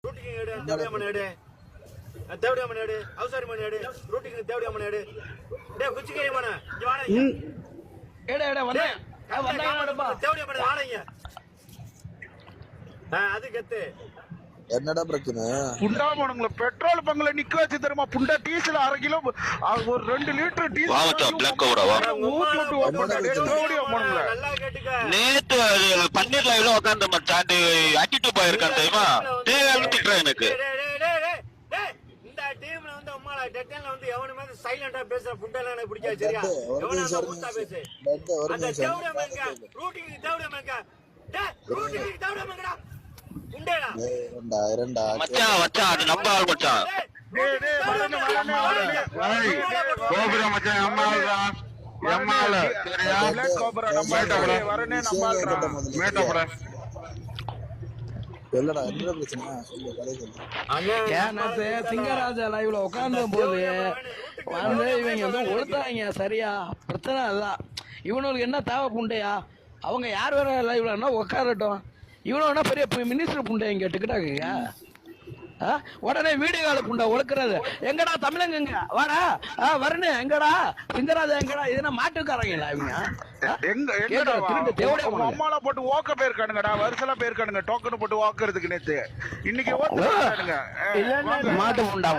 Routing ಹೇಳಿ ದೇವಡಿಯ ಮನೆ ಹೇಳಿ ದೇವಡಿಯ ಮನೆ ಹೇಳಿ ಅವಸಾರಿ ಮನೆ ಹೇಳಿ ರೂಟಿಂಗ್ ದೇವಡಿಯ ಮನೆ ಹೇಳಿ டே குச்சிக்கே மன இங்க வாடா ஏடா ஏடா வந்தே வந்தாங்கடா தேவடிய மனை வாடா அது கெத்து என்னடா பிரச்சனை? புண்டா போனுங்கள பெட்ரோல் பங்க்ல நிக்க வச்சு தெரியுமா? புண்டா டீசல் 1/2 கிலோ ஒரு 2 லிட்டர் டீசல் வாவச்சா பிளாக் கவரவா ஊத்துட்டு ஓடுறோம் போனுங்கள. நல்லா கேட்டுக்க. நேத்து பன்னீர் லைவ்ல உட்கார்ந்த மச்சான் ஆட்டிட்டு போயிருக்கான் தெரியுமா? டேய் அழுத்திட்டா எனக்கு. இந்த டீம்ல வந்து உம்மால டெட்டன்ல வந்து எவனுமே சைலண்டா பேசுற புண்டல எனக்கு பிடிக்காது சரியா? எவனா ஊத்தா பேசு. அந்த தேவடிய மங்க ரூட்டிங் தேவடிய மங்க. டேய் ரூட்டிங் தேவடிய மங்கடா. புண்டேடா. இரண்டா மச்சான் மச்சான் அது நம்ம ஆள் மச்சான். டேய் டேய் வரணும் ஏய் கோபுர மச்சான் அம்மாடா. எம்மால சரியா? பிளாக் கோபரா நம்ம வரனே நம்மால்டா. மேட்டப்பட என்னடா என்ன பிரச்சனை? சொல்லு கதை சொல்லு. நேத்து சிங்கராஜா லைவ்ல உட்கார்ந்த போது வந்து இவங்க வந்து ஒழுத்தாங்க சரியா? பிரச்சனை அதான். இவனுக்கு என்ன தேவை புண்டையா? அவங்க யார் வேற லைவ்லன்னா உட்காரட்டும். இவனு பெரிய மினிஸ்டர் புண்டையும் கேட்டுக்கிட்டாங்க. உடனே வீடியோ கால புண்டை ஒழுக்கிறது. எங்கடா தமிழங்க வாடா வரனே எங்கடா சிங்கராஜா எங்கடா? இதுனா மாட்டுக்காரங்களா இவங்க? எங்க எங்கடா அம்மால போட்டு ஓக்க போயிருக்கானுங்கடா. வருஷலா போயிருக்கானுங்க டோக்கன் போட்டு ஓக்குறதுக்கு நேத்து. இன்னைக்கு ஓட்டுறானுங்க மாட்டு புண்டா